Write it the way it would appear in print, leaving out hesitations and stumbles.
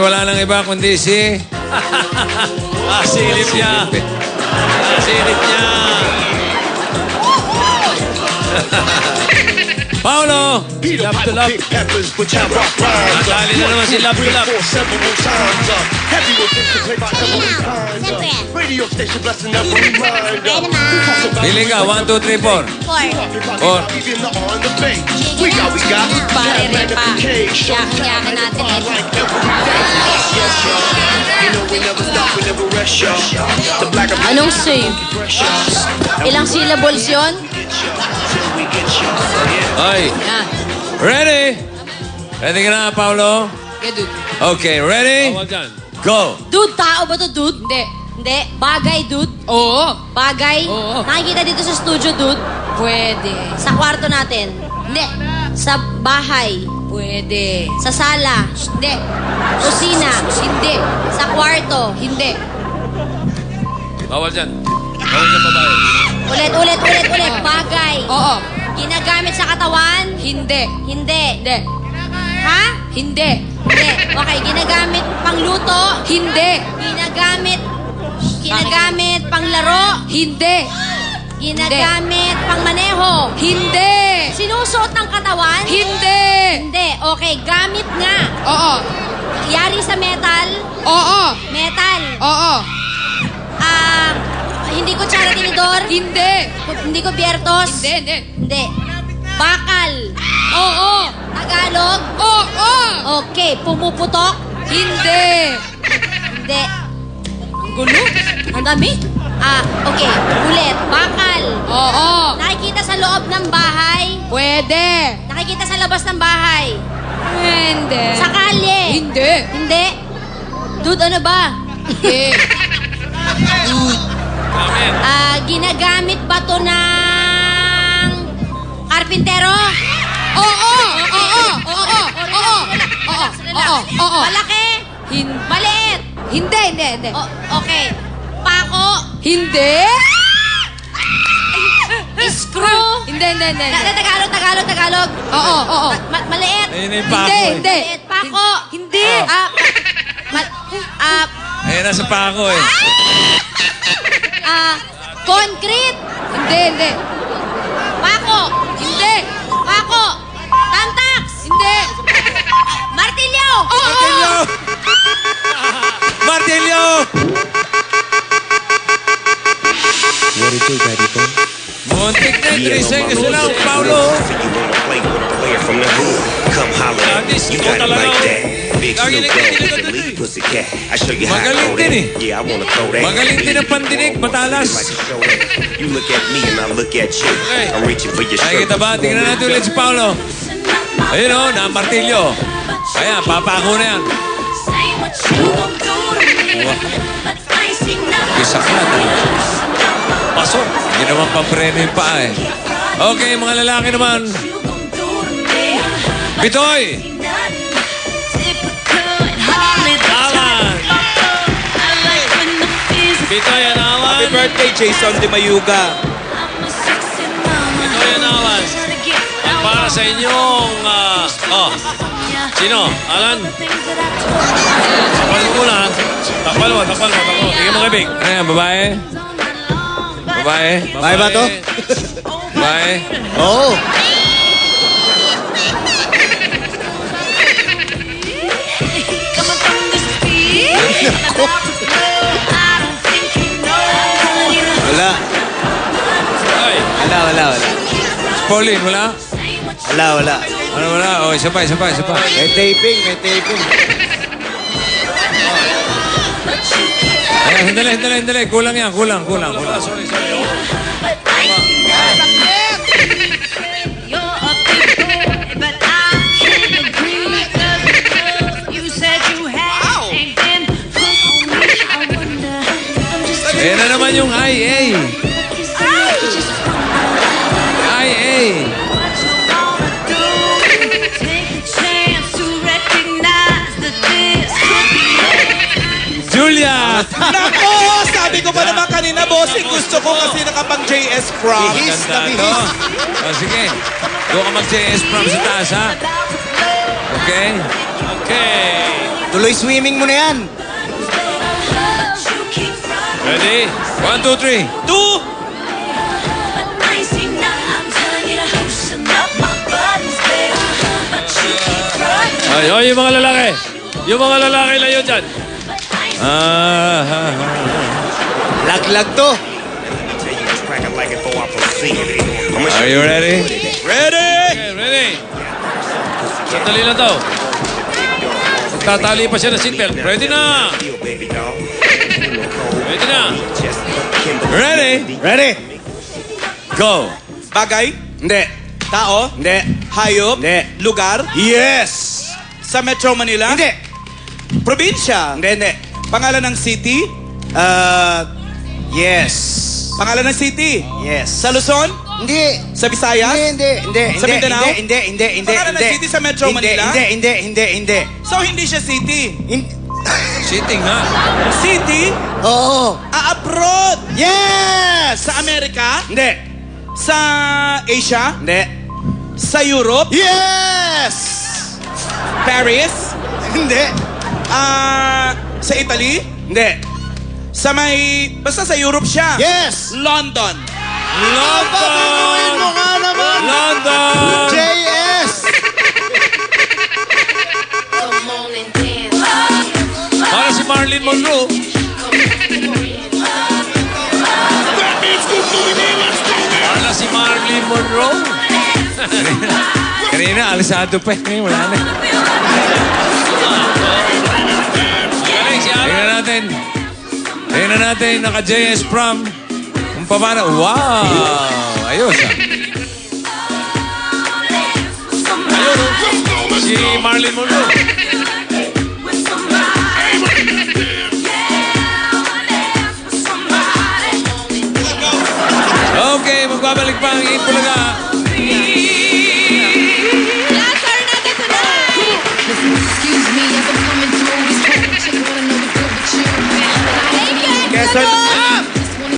Wala nang iba kundi si... Silip niya. Silip niya. Paolo! Lap to lap. Nasali na naman si Lap to lap. Pili ka, 1, 2, 3, 4. 4. Pare rin pa. Yakin-yakin natin eh. Anong save? Ilang syllables yun? Ay, Yan. ready? Ready ka na, Paolo? Okay, dude. Okay, ready? Bawal dyan. Go! Dude, tao ba to, dude? Hindi. Hindi. Bagay, dude? Oo. Bagay? Oo. Nakikita dito sa studio, dude? Pwede. Sa kwarto natin? Hindi. Sa bahay? Pwede. Sa sala? Hindi. Kusina? Hindi. Sa kwarto? Hindi. Bawal dyan. Bawal dyan, babae. Ulit. Bagay? Oo. Ginagamit sa katawan? Hindi. Hindi. Hindi. Ha? Hindi. Hindi. Okay, ginagamit pangluto? Hindi. Ginagamit panglaro? Hindi. Ginagamit pangmaneho? Hindi. Sinusuot ng katawan? Hindi. Hindi. Okay, gamit nga. Oo. Yari sa metal? Oo. Metal? Oo. Hindi ko tsara tinidor? Hindi. Hindi ko biertos? Hindi. Bakal? Oo. Tagalog? Oo. Okay, pumuputok? Hindi. Hindi. Gulo? Ang dami? Okay. Ulit. Bakal? Oo. Nakikita sa loob ng bahay? Pwede. Nakikita sa labas ng bahay? Hindi. Sa kalye? Hindi. Hindi? Dude, ano ba? Hindi. Amen. Ginagamit ba to ng karpintero? Oo. Malaki? Maliit? Hindi. Okay. Pako? Hindi. Screw? Hindi. Tagalog. Oo. Maliit? Ayun yung pako eh. Hindi. Pako? Hindi. Ayun, nasa pa ako eh. Concrete? Hindi. Pako? Hindi. Pako? Tantax? Hindi. Martilyo? Martilyo! Martilyo! What it do, Daddy Boy? Muntik na 3 seconds na lang, Paolo. Come holler at me. You got it like that. Big Snoop Dogg, the lead pussycat. I show you how I Magaling throw din that. eh. Yeah, I wanna throw that. Magaling din ang pandinig, matalas. You look at me and I look at you. Hey. I'm reaching for your Ay, shirt. kita ba? Tingnan natin ulit si Paolo. Ayun o, na-martilyo. Ayan, papako na yan. Isaklat. Pasok. Hindi naman papreno yung paa eh. Okay, mga lalaki naman. Bitoy! Alan. Bitoy and Alan. Happy birthday, Jason de Mayuga. Bitoy and Alan. At para sa inyong... Sino? Alan? Takpan mo na. Takpan mo. Tingnan mo kay Big. Ayan, babae. Babae. Babae ba to? Babae. Oo. Wala. Ay. Wala. Pauline, wala? Wala. Ano wala? O, isa pa. May taping. Ayan, hindali. Kulang yan. Kulang. Sorry. Ayan na naman yung IA. Julia! Nako! Sabi ko pa naman kanina, bossing, gusto ko kasi nakapang JS Prom. Ganda to. O, sige. Doon ka mag-JS prom sa taas, ha? Okay? Okay. Boy, swimming mo na yan. Ready? 1, 2, 3. 2. Ay, oh, yung mga lalaki. Yung mga lalaki lang yun dyan. Laglag to. Tell you it's cracking like it before I proceed. I'ma show Are you ready? Ready? Okay, ready? Sandali lang daw. Tatali pa siya ng seatbelt. Ready na! you, baby doll. Ready na! Just Kimberly. Ready? Ready? Go! Bagay? Hindi. Tao? Hindi. Hayop? Hindi. Lugar? Yes. Sa Metro Manila? Hindi. Probinsya? Hindi, hindi. Pangalan ng city? Yes. Pangalan ng city? Yes. Sa Luzon? Hindi. Sa Visayas? Hindi. Sa Mindanao? Hindi. Pangalan ng city sa Metro Manila? Hindi. So, hindi siya city. Sitting nga. City? Oo. Abroad? Yes. Sa Amerika? Hindi. Sa Asia? Hindi. Sa Europe? Yes. Paris? Hindi. Sa Italy? Hindi. Sa basta sa Europe siya. Yes. London. London! mo nga naman. London! JS. Para si Marilyn Monroe. Para si Marilyn Monroe. Kanina, alisado pa. Ngayon, wala na. Galing si Aaron. Tingnan natin, naka-JS prom. Kung paano, wow! Ayos ah. Ayun oh. Si Marilyn Monroe. Okay, magbabalik pa ang Eat Bulaga.